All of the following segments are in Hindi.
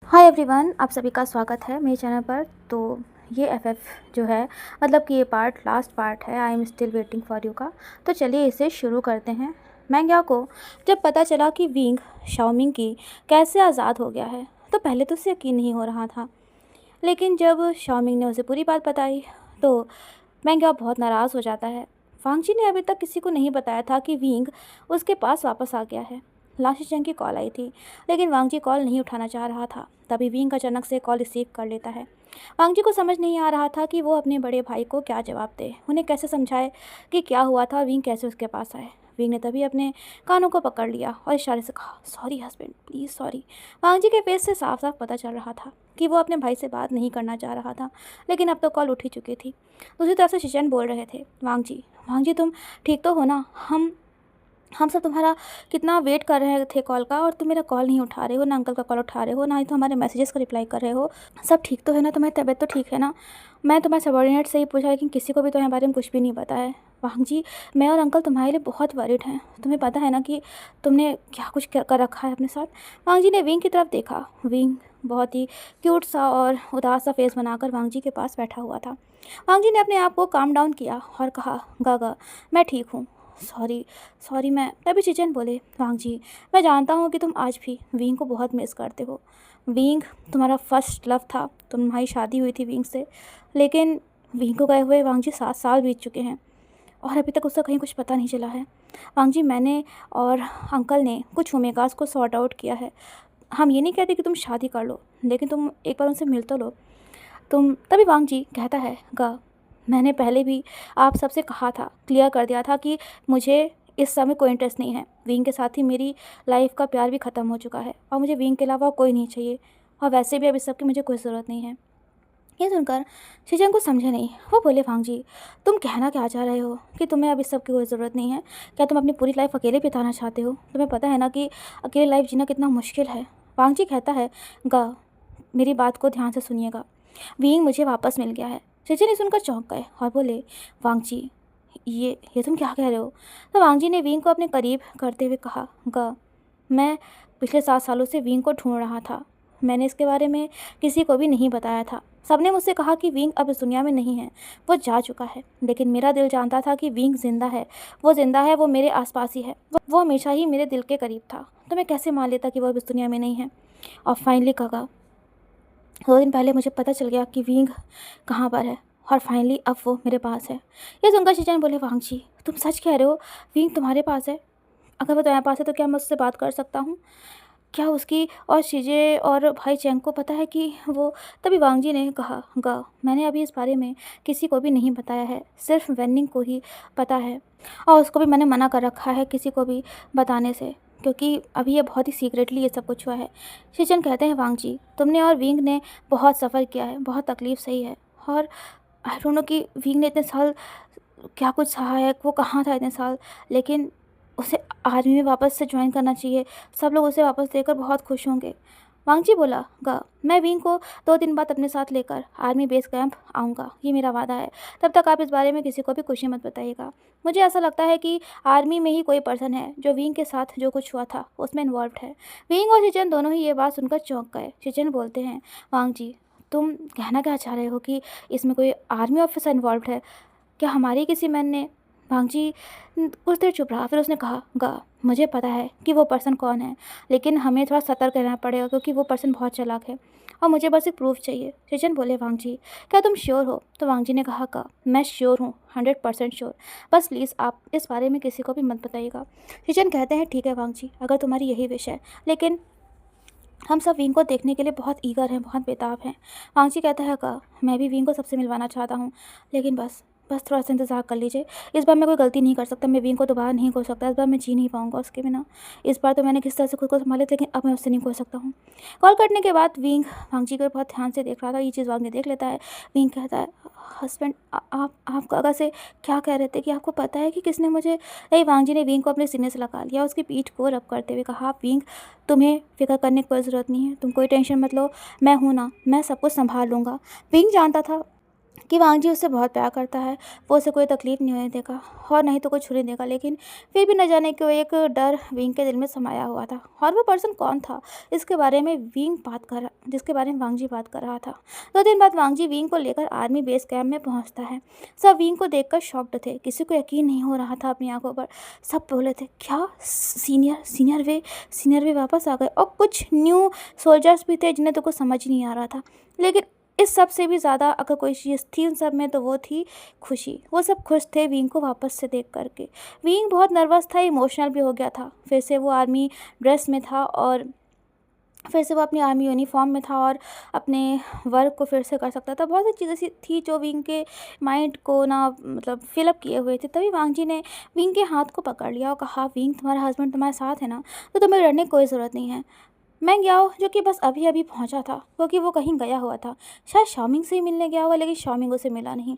हाय एवरीवन, आप सभी का स्वागत है मेरे चैनल पर। तो ये एफएफ जो है, मतलब कि ये लास्ट पार्ट है I am still waiting for you का। तो चलिए इसे शुरू करते हैं। मैंग्या को जब पता चला कि विंग शाओमिंग की कैसे आज़ाद हो गया है, तो पहले तो उसे यकीन नहीं हो रहा था। लेकिन जब शाओमिंग ने उसे पूरी बात बताई तो मैंग्या बहुत नाराज़ हो जाता है। वांगजी ने अभी तक किसी को नहीं बताया था कि विंग उसके पास वापस आ गया है। लाशिचेंग की कॉल आई थी, लेकिन वांगजी कॉल नहीं उठाना चाह रहा था। तभी विंग अचानक से कॉल रिसीव कर लेता है। वांगजी को समझ नहीं आ रहा था कि वो अपने बड़े भाई को क्या जवाब दे, उन्हें कैसे समझाए कि क्या हुआ था और विंग कैसे उसके पास आए। विंग ने तभी अपने कानों को पकड़ लिया और इशारे से कहा, सॉरी हस्बैंड, प्लीज़ सॉरी। वांगजी के फेस से साफ साफ पता चल रहा था कि वो अपने भाई से बात नहीं करना चाह रहा था, लेकिन अब तो कॉल उठ ही चुकी थी। दूसरी तरफ से शिचन बोल रहे थे, वांगजी वांगजी तुम ठीक तो हो ना? हम सब तुम्हारा कितना वेट कर रहे थे कॉल का, और तुम मेरा कॉल नहीं उठा रहे हो, ना अंकल का कॉल उठा रहे हो, ना ही तो हमारे मैसेजेस का रिप्लाई कर रहे हो। सब ठीक तो है ना? तुम्हारी तबीयत तो ठीक है ना? मैं तुम्हारे सबॉर्डिनेट से ही पूछा, लेकिन किसी को भी तुम्हारे बारे में कुछ भी नहीं पता है। वांगजी, मैं और अंकल तुम्हारे लिए बहुत वरिड हैं। तुम्हें पता है ना कि तुमने क्या कुछ कर रखा है अपने साथ। वांगजी ने विंग की तरफ देखा। विंग बहुत ही क्यूट सा और उदास सा फेस बनाकर वांगजी के पास बैठा हुआ था। वांगजी ने अपने आप को काम डाउन किया और कहा, गागा मैं ठीक हूँ। सॉरी सॉरी मैं। तभी चिचन बोले, वांगजी मैं जानता हूँ कि तुम आज भी विंग को बहुत मिस करते हो। विंग तुम्हारा फर्स्ट लव था, तुम्हारी शादी हुई थी विंग से, लेकिन विंग को गए हुए वांगजी 7 साल बीत चुके हैं और अभी तक उसका कहीं कुछ पता नहीं चला है। वांगजी, मैंने और अंकल ने कुछ ओमेगास को सॉर्ट आउट किया है। हम ये नहीं कहते कि तुम शादी कर लो, लेकिन तुम एक बार उनसे मिल तो लो। तुम तभी वांगजी कहता है, गा मैंने पहले भी आप सबसे कहा था, क्लियर कर दिया था कि मुझे इस समय कोई इंटरेस्ट नहीं है। विंग के साथ ही मेरी लाइफ का प्यार भी ख़त्म हो चुका है और मुझे विंग के अलावा कोई नहीं चाहिए, और वैसे भी अब इस सब की मुझे कोई ज़रूरत नहीं है। ये सुनकर शीजन को समझे नहीं। वो बोले, वांगजी तुम कहना क्या चाह रहे हो कि तुम्हें अब इस सब की कोई ज़रूरत नहीं है? क्या तुम अपनी पूरी लाइफ अकेले बिताना चाहते हो? तुम्हें पता है ना कि अकेले लाइफ जीना कितना मुश्किल है। वांगजी कहता है, गा मेरी बात को ध्यान से सुनिएगा, विंग मुझे वापस मिल गया है। चेचे ने सुनकर चौंक गए और बोले, वांगजी ये तुम क्या कह रहे हो? तो वांगजी ने विंग को अपने करीब करते हुए कहा, गा मैं पिछले 7 सालों से विंग को ढूंढ रहा था। मैंने इसके बारे में किसी को भी नहीं बताया था। सबने मुझसे कहा कि विंग अब इस दुनिया में नहीं है, वो जा चुका है। लेकिन मेरा दिल जानता था कि विंग जिंदा है। वो जिंदा है, वो मेरे आसपास ही है, वो हमेशा ही मेरे दिल के करीब था। तो मैं कैसे मान लेता कि वो अब इस दुनिया में नहीं है? और फाइनली कहा, 2 दिन पहले मुझे पता चल गया कि विंग कहाँ पर है, और फाइनली अब वो मेरे पास है। ये सुनकर शिचन बोले, वांगजी तुम सच कह रहे हो? विंग तुम्हारे पास है? अगर वो तुम्हारे पास है तो क्या मैं उससे बात कर सकता हूँ? क्या उसकी और शीजे और भाई चैंग को पता है कि वो? तभी वांगजी ने कहा, गा मैंने अभी इस बारे में किसी को भी नहीं बताया है, सिर्फ वेनिंग को ही पता है, और उसको भी मैंने मना कर रखा है किसी को भी बताने से, क्योंकि अभी ये बहुत ही सीक्रेटली ये सब कुछ हुआ है। शिचन कहते हैं, वांगजी तुमने और विंग ने बहुत सफ़र किया है, बहुत तकलीफ सही है, और आई डोंट नो कि विंग ने इतने साल क्या कुछ सहा है, वो कहाँ था इतने साल, लेकिन उसे आर्मी में वापस से ज्वाइन करना चाहिए। सब लोग उसे वापस देकर बहुत खुश होंगे। वांगजी बोला, गा मैं विंग को 2 दिन बाद अपने साथ लेकर आर्मी बेस कैंप आऊँगा, ये मेरा वादा है। तब तक आप इस बारे में किसी को भी कुछ मत बताइएगा। मुझे ऐसा लगता है कि आर्मी में ही कोई पर्सन है जो विंग के साथ जो कुछ हुआ था उसमें इन्वॉल्व है। विंग और शिचन दोनों ही ये बात सुनकर चौंक गए। शिचन बोलते हैं, वांगजी तुम कहना क्या चाह रहे हो कि इसमें कोई आर्मी ऑफिसर इन्वॉल्व है? क्या हमारे किसी मैन ने? भांगजी कुछ देर चुप रहा, फिर उसने कहा, गा मुझे पता है कि वो पर्सन कौन है, लेकिन हमें थोड़ा सतर्क रहना पड़ेगा क्योंकि वो पर्सन बहुत चालाक है, और मुझे बस एक प्रूफ चाहिए। शिचन बोले, वांगजी क्या तुम श्योर हो? तो वांगजी ने कहा, का मैं श्योर हूँ, 100% श्योर। बस प्लीज़ आप इस बारे में किसी को भी मत बताइएगा। शिचन कहते हैं, ठीक है वांगजी, अगर तुम्हारी यही विश है, लेकिन हम सब विंग को देखने के लिए बहुत ईगर हैं, बहुत बेताब हैं। वांगजी कहता है, का मैं भी विंग को सबसे मिलवाना चाहता हूँ, लेकिन बस थोड़ा सा इंतज़ार कर लीजिए। इस बार मैं कोई गलती नहीं कर सकता, मैं विंग को दोबारा नहीं खो सकता। इस बार मैं जी नहीं पाऊंगा उसके बिना। इस बार तो मैंने किस तरह से खुद को संभाला, लेकिन अब मैं उससे नहीं खो सकता हूँ। कॉल करने के बाद विंग वांगजी को बहुत ध्यान से देख रहा था। ये चीज़ वांगजी देख लेता है। विंग कहता है, हस्बैंड आप काका से क्या कह रहे थे कि आपको पता है कि किसने मुझे? नहीं। वांगजी ने विंग को अपने सीने से लगा लिया, उसकी पीठ को रब करते हुए कहा, विंग तुम्हें फिक्र करने की कोई ज़रूरत नहीं है, तुम कोई टेंशन मत लो, मैं हूँ ना, मैं सब कुछ संभाल लूँगा। विंग जानता था कि वांगजी उससे बहुत प्यार करता है, वो उसे कोई तकलीफ़ नहीं होने देगा और नहीं तो कुछ छूने देगा। लेकिन फिर भी न जाने क्यों एक डर विंग के दिल में समाया हुआ था। और वो पर्सन कौन था, इसके बारे में जिसके बारे में वांगजी बात कर रहा था। 2 दिन बाद वांगजी विंग को लेकर आर्मी बेस कैंप में पहुंचता है। सब विंग को देखकर शॉक्ड थे, किसी को यकीन नहीं हो रहा था अपनी आंखों पर। सब बोले थे, क्या सीनियर वे वापस आ गए। और कुछ न्यू सोल्जर्स भी थे जिन्हें तो कुछ समझ नहीं आ रहा था। लेकिन इस सब से भी ज़्यादा अगर कोई चीज़ थी उन सब में, तो वो थी खुशी। वो सब खुश थे विंग को वापस से देख करके। विंग बहुत नर्वस था, इमोशनल भी हो गया था। फिर से वो आर्मी ड्रेस में था और फिर से वो अपनी आर्मी यूनिफॉर्म में था और अपने वर्क को फिर से कर सकता था। बहुत सी चीज़ें सी थी जो विंग के माइंड को ना मतलब फिलअप किए हुए थे। तभी वांगजी ने विंग के हाथ को पकड़ लिया और कहा, विंग तुम्हारा हस्बैंड तुम्हारे साथ है ना, तो तुम्हें डरने की कोई ज़रूरत नहीं है। मैं ग्याओ, जो कि बस अभी अभी पहुंचा था क्योंकि वो कहीं गया हुआ था, शायद शाओमिंग से ही मिलने गया होगा, लेकिन शाओमिंग उसे मिला नहीं।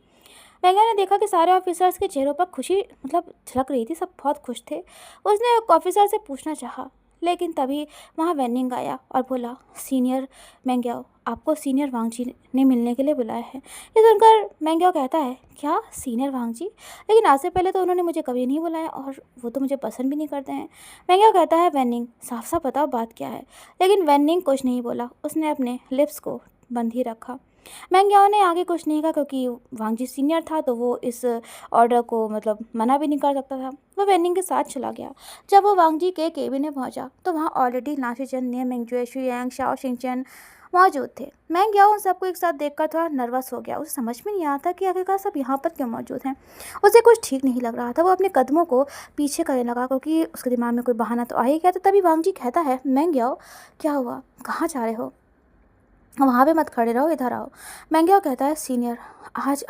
मैंगा ने देखा कि सारे ऑफिसर्स के चेहरों पर खुशी मतलब झलक रही थी, सब बहुत खुश थे। उसने एक ऑफिसर से पूछना चाहा, लेकिन तभी वहाँ वेनिंग आया और बोला, सीनियर मैंग्याओ, आपको सीनियर वांगजी ने मिलने के लिए बुलाया है। ये सुनकर मैंग्याओ कहता है, क्या सीनियर वांगजी? लेकिन आज से पहले तो उन्होंने मुझे कभी नहीं बुलाया और वो तो मुझे पसंद भी नहीं करते हैं। मैंग्याओ कहता है, वेनिंग साफ साफ बताओ बात क्या है। लेकिन वेनिंग कुछ नहीं बोला, उसने अपने लिप्स को बंद ही रखा। मैंग्याओ ने आगे कुछ नहीं कहा क्योंकि वांगजी सीनियर था तो वो इस ऑर्डर को मतलब मना भी नहीं कर सकता था। वो वेनिंग के साथ चला गया। जब वो वांगजी के केबिन में पहुंचा तो वहाँ ऑलरेडी नाशीचन, नियर मिंगजुए, शुयांग, शाओ शिंगचन मौजूद थे। मैंग्याओ उन सबको एक साथ देखकर थोड़ा नर्वस हो गया। उसे समझ में नहीं आता कि आखिरकार सब यहाँ पर क्यों मौजूद हैं। उसे कुछ ठीक नहीं लग रहा था। वो अपने कदमों को पीछे करने लगा क्योंकि उसके दिमाग में कोई बहाना तो आ ही गया था। तभी वांगजी कहता है, मैंग्याओ क्या हुआ, कहाँ जा रहे हो? वहाँ पे मत खड़े रहो, इधर आओ। मैंग्याओ कहता है, सीनियर आज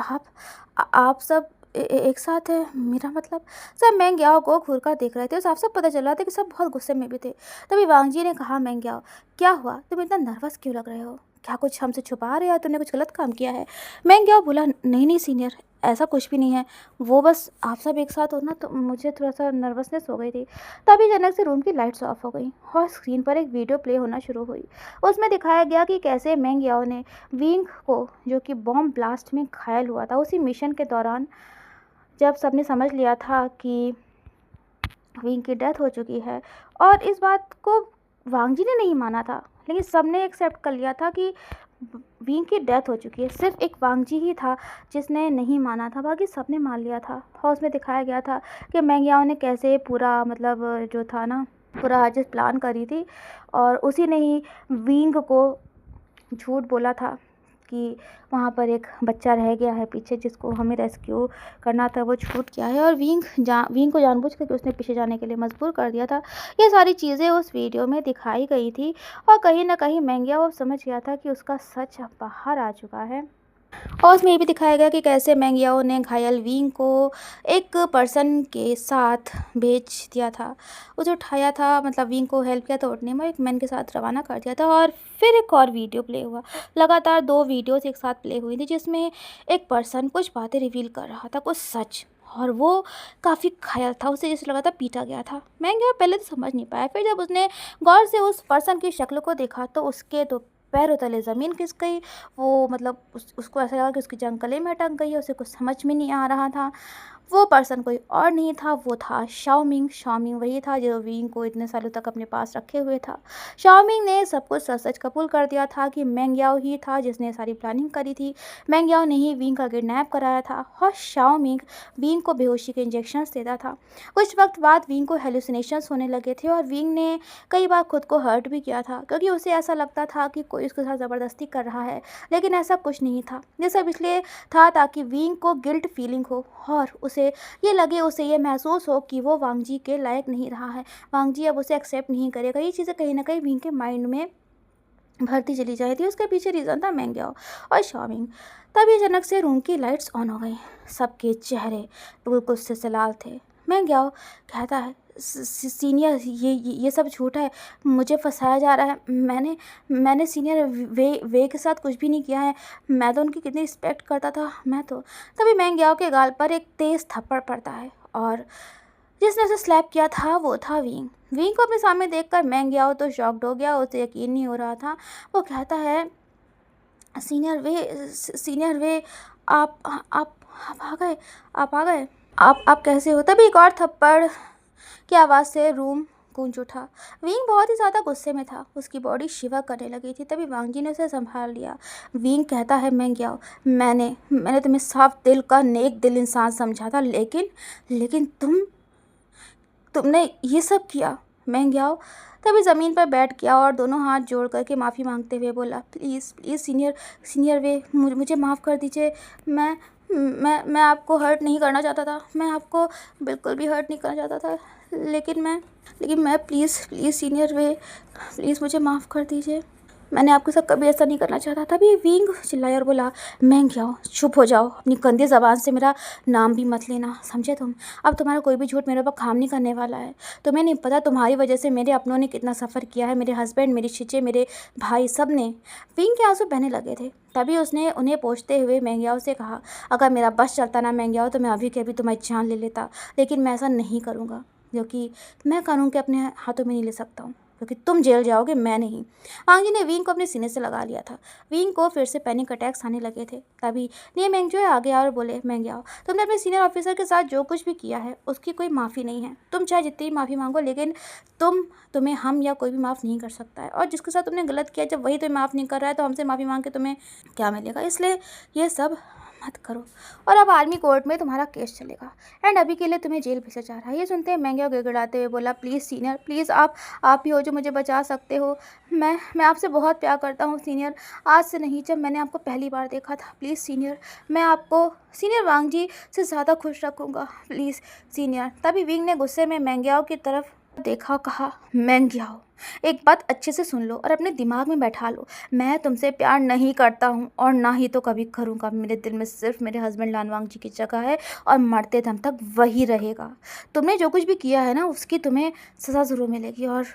आप सब एक साथ है, मेरा मतलब। सब मैंग्याओ को घूर कर देख रहे थे। साफ साफ पता चल रहा था कि सब बहुत गुस्से में भी थे। तभी वांगजी ने कहा, मैंग्याओ क्या हुआ, तुम इतना नर्वस क्यों लग रहे हो? क्या कुछ हमसे छुपा रहे हो? तुमने कुछ गलत काम किया है? मैंग्याओ बोला, नहीं सीनियर, ऐसा कुछ भी नहीं है। वो बस आप सब एक साथ हो ना तो मुझे थोड़ा सा नर्वसनेस हो गई थी। तभी अचानक से रूम की लाइट्स ऑफ हो गई और स्क्रीन पर एक वीडियो प्ले होना शुरू हुई। उसमें दिखाया गया कि कैसे मैंग्याओ ने विंग को, जो कि बॉम्ब ब्लास्ट में घायल हुआ था, उसी मिशन के दौरान जब सबने समझ लिया था कि विंग की डेथ हो चुकी है। और इस बात को वांगजी ने नहीं माना था, लेकिन सबने एक्सेप्ट कर लिया था कि विंग की डेथ हो चुकी है। सिर्फ एक वांगजी ही था जिसने नहीं माना था, बाकी सबने मान लिया था। और उसमें दिखाया गया था कि मैंग्याओ ने कैसे पूरा मतलब जो था ना पूरा चीज़ प्लान करी थी और उसी ने ही विंग को झूठ बोला था कि वहाँ पर एक बच्चा रह गया है पीछे जिसको हमें रेस्क्यू करना था, वो छूट गया है। और विंग को जानबूझ कर उसने पीछे जाने के लिए मजबूर कर दिया था। ये सारी चीज़ें उस वीडियो में दिखाई गई थी और कहीं ना कहीं मैंग्याओ अब समझ गया था कि उसका सच अब बाहर आ चुका है। और उसमें ये भी दिखाया गया कि कैसे मैंग्याओ ने घायल विंग को एक पर्सन के साथ भेज दिया था। उसे उठाया था, मतलब विंग को हेल्प किया था उठने में, एक मैन के साथ रवाना कर दिया था। और फिर एक और वीडियो प्ले हुआ। लगातार 2 वीडियोस एक साथ प्ले हुई थी जिसमें एक पर्सन कुछ बातें रिवील कर रहा था, कुछ सच, और वो काफ़ी घायल था। उसे जैसे लगा था पीटा गया था। मैंग्याओ पहले तो समझ नहीं पाया, फिर जब उसने गौर से उस पर्सन की शक्ल को देखा तो उसके तो पैरों तले ज़मीन खिसक गई। वो मतलब उसको ऐसा लगा कि उसकी जान गले में अटक गई है। उसे कुछ समझ में नहीं आ रहा था। वो पर्सन कोई और नहीं था, वो था शाओमिंग। शाओमिंग वही था जो विंग को इतने सालों तक अपने पास रखे हुए था। शाओमिंग ने सब कुछ सच सच कबूल कर दिया था कि मैंग्याओ ही था जिसने सारी प्लानिंग करी थी। मैंग्याओ ने ही विंग का किडनैप कराया था और शाओमिंग विंग को बेहोशी के इंजेक्शंस देता था। कुछ वक्त बाद विंग को हेलुसिनेशंस होने लगे थे और विंग ने कई बार खुद को हर्ट भी किया था क्योंकि उसे ऐसा लगता था कि कोई उसके साथ ज़बरदस्ती कर रहा है, लेकिन ऐसा कुछ नहीं था। ये सब इसलिए था ताकि विंग को गिल्ट फीलिंग हो और उसे ये महसूस हो कि वो वांगजी के लायक नहीं रहा है। वांगजी अब उसे एक्सेप्ट नहीं करेगा। ये चीज़ें कहीं ना कहीं विंग के माइंड में भरती चली जाती थी। उसके पीछे रीज़न था मैंग्याओ और शाओमिंग। तभी अचानक से रूम की लाइट्स ऑन हो गई। सबके चेहरे बिल्कुल गुस्से से लाल थे। मैंग्याओ कहता है, सीनियर ये सब झूठ है, मुझे फंसाया जा रहा है। मैंने सीनियर वे के साथ कुछ भी नहीं किया है। मैं तो उनकी कितनी रिस्पेक्ट करता था। मैं तो तभी मैंग्याओ के गाल पर एक तेज़ थप्पड़ पड़ता है और जिसने उसे स्लैप किया था वो था विंग। विंग को अपने सामने देखकर मैंग्याओ तो शॉक्ड हो गया। उसे यकीन नहीं हो रहा था। वो कहता है, सीनियर वे आप आ गए, आप आ गए, आप कैसे हो? तभी एक और थप्पड़ की आवाज़ से रूम गूंज उठा। विंग बहुत ही ज़्यादा गुस्से में था, उसकी बॉडी शिवर करने लगी थी। तभी वांगी ने उसे संभाल लिया। विंग कहता है, मैं क्या हूँ? मैंने तुम्हें साफ दिल का नेक दिल इंसान समझा था, लेकिन तुमने ये सब किया। मैं गया हूँ। तभी ज़मीन पर बैठ गया और दोनों हाथ जोड़ करके माफ़ी मांगते हुए बोला, प्लीज़ प्लीज़ सीनियर वे, मुझे माफ़ कर दीजिए। मैं आपको हर्ट नहीं करना चाहता था, मैं आपको बिल्कुल भी हर्ट नहीं करना चाहता था, लेकिन मैं please please senior way, please मुझे माफ़ कर दीजिए। मैंने आपके साथ कभी ऐसा नहीं करना चाहता। तभी विंग चिल्लाया और बोला, मैं क्या हूँ? चुप हो जाओ, अपनी गंदी ज़बान से मेरा नाम भी मत लेना, समझे तुम? अब तुम्हारा कोई भी झूठ मेरे ऊपर काम नहीं करने वाला है। तुम्हें नहीं पता तुम्हारी वजह से मेरे अपनों ने कितना सफ़र किया है, मेरे हस्बैंड, मेरी चीचे, मेरे भाई, सब ने। विंग के आंसू बहने लगे थे। तभी उसने उन्हें पोंछते हुए मैंग्याओ से कहा, अगर मेरा बस चलता ना मैंग्याओ तो मैं अभी के अभी तुम्हारी जान ले लेता, लेकिन मैं ऐसा नहीं करूँगा, क्योंकि मैं कानून के अपने हाथों में नहीं ले सकता हूँ, क्योंकि तुम जेल जाओगे, मैं नहीं। वांगी ने विंग को अपने सीने से लगा लिया था। विंग को फिर से पैनिक अटैक्स आने लगे थे। तभी ने मैंग्यो आगे आए और बोले, मैंग्याओ, तुमने अपने सीनियर ऑफिसर के साथ जो कुछ भी किया है उसकी कोई माफ़ी नहीं है। तुम चाहे जितनी माफ़ी मांगो, लेकिन तुम्हें हम या कोई भी माफ़ नहीं कर सकता है। और जिसके साथ तुमने गलत किया, जब वही तुम्हें माफ़ नहीं कर रहा है तो हमसे माफ़ी मांग के तुम्हें क्या मिलेगा? इसलिए ये सब मत करो, और अब आर्मी कोर्ट में तुम्हारा केस चलेगा, एंड अभी के लिए तुम्हें जेल भेजा जा रहा है। ये सुनते हैं मैंग्यो गिड़गिड़ाते हुए बोला, प्लीज़ सीनियर, प्लीज़ आप ही हो जो मुझे बचा सकते हो। मैं आपसे बहुत प्यार करता हूँ सीनियर, आज से नहीं, जब मैंने आपको पहली बार देखा था। प्लीज़ सीनियर, मैं आपको सीनियर वांगजी से ज़्यादा खुश रखूँगा, प्लीज़ सीनियर। तभी विंग ने गुस्से में मैंग्याओ की तरफ देखा, कहा, मैंग्याओ, एक बात अच्छे से सुन लो और अपने दिमाग में बैठा लो, मैं तुमसे प्यार नहीं करता हूँ और ना ही तो कभी करूँगा। मेरे दिल में सिर्फ मेरे हस्बैंड लानवांग जी की जगह है और मरते दम तक वही रहेगा। तुमने जो कुछ भी किया है ना, उसकी तुम्हें सज़ा ज़रूर मिलेगी, और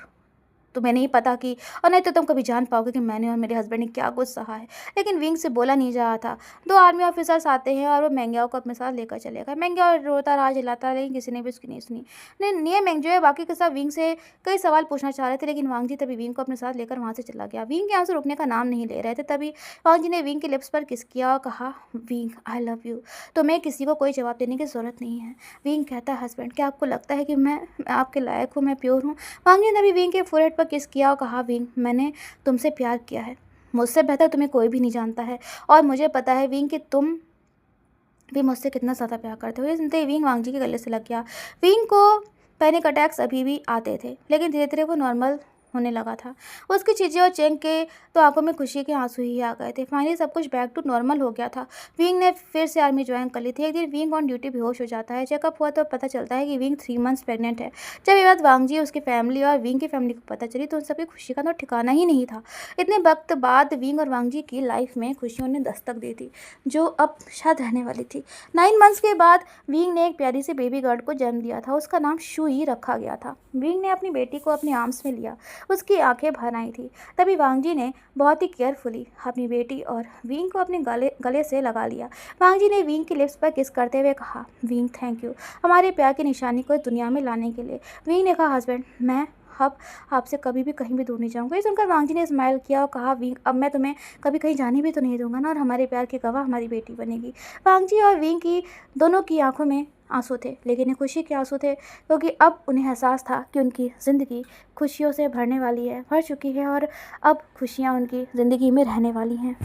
तुम्हें नहीं पता कि, और नहीं तो तुम कभी जान पाओगे कि मैंने और मेरे हस्बैंड ने क्या कुछ सहा है। लेकिन विंग से बोला नहीं जा रहा था। दो आर्मी ऑफिसर्स आते हैं और वो मैंग्याओ को अपने साथ लेकर चले गए। मैंग्याओ रोता रहा, चिल्लाता रहा, लेकिन किसी ने भी उसकी नहीं सुनी। निये मैंग्याओ बाकी के साथ विंग से कई सवाल पूछना चाह रहे थे, लेकिन वांगजी तभी विंग को अपने साथ लेकर वहाँ से चला गया। विंग के आंसू रुकने का नाम नहीं ले रहे थे। तभी वांगजी ने विंग के लिप्स पर किस किया और कहा, विंग, आई लव यू। तुम्हें किसी को कोई जवाब देने की ज़रूरत नहीं है। विंग कहता है, हस्बैंड, क्या आपको लगता है कि मैं आपके लायक हूँ, मैं प्योर हूँ? वांगजी ने तभी विंग के फोरहेड पर किस किया और कहा, विंग, मैंने तुमसे प्यार किया है, मुझसे बेहतर तुम्हें कोई भी नहीं जानता है, और मुझे पता है विंग कि तुम भी मुझसे कितना ज़्यादा प्यार करते हो। ये सुनते ही विंग वांगजी के गले से लग गया। विंग को पैनिक अटैक्स अभी भी आते थे, लेकिन धीरे धीरे वो नॉर्मल होने लगा था। उसकी चीज़ें और चेंग के तो आंखों में खुशी के आंसू ही आ गए थे। फाइनली सब कुछ बैक टू नॉर्मल हो गया था। विंग ने फिर से आर्मी ज्वाइन कर ली थी। एक दिन विंग ऑन ड्यूटी बेहोश हो जाता है। चेकअप हुआ तो पता चलता है कि विंग 3 मंथ्स प्रेग्नेंट है। जब ये बात वांगजी, उसकी फैमिली और विंग की फैमिली को पता चली तो उन सबकी खुशी का तो ठिकाना ही नहीं था। इतने वक्त बाद विंग और वांगजी की लाइफ में खुशियों ने दस्तक दी थी, जो अब शायद रहने वाली थी। 9 मंथ्स के बाद विंग ने एक प्यारी सी बेबी गर्ल को जन्म दिया था। उसका नाम शुई रखा गया था। विंग ने अपनी बेटी को अपने आर्म्स में लिया, उसकी आंखें भर आई थी। तभी वांगजी ने बहुत ही केयरफुली अपनी बेटी और विंग को अपने गले से लगा लिया। वांगजी ने विंग के लिप्स पर किस करते हुए कहा, विंग, थैंक यू हमारे प्यार की निशानी को इस दुनिया में लाने के लिए। विंग ने कहा, हस्बैंड, मैं अब आपसे कभी भी कहीं भी दूर नहीं जाऊँगा। ये सुनकर वांगजी ने स्माइल किया और कहा, विंग, अब मैं तुम्हें कभी कहीं जाने भी तो नहीं दूंगा ना, और हमारे प्यार की गवाह हमारी बेटी बनेगी। वांगजी और विंग की दोनों की आंखों में आंसू थे, लेकिन ये खुशी के आंसू थे, क्योंकि अब उन्हें एहसास था कि उनकी ज़िंदगी खुशियों से भरने वाली है, भर चुकी है, और अब खुशियाँ उनकी ज़िंदगी में रहने वाली हैं।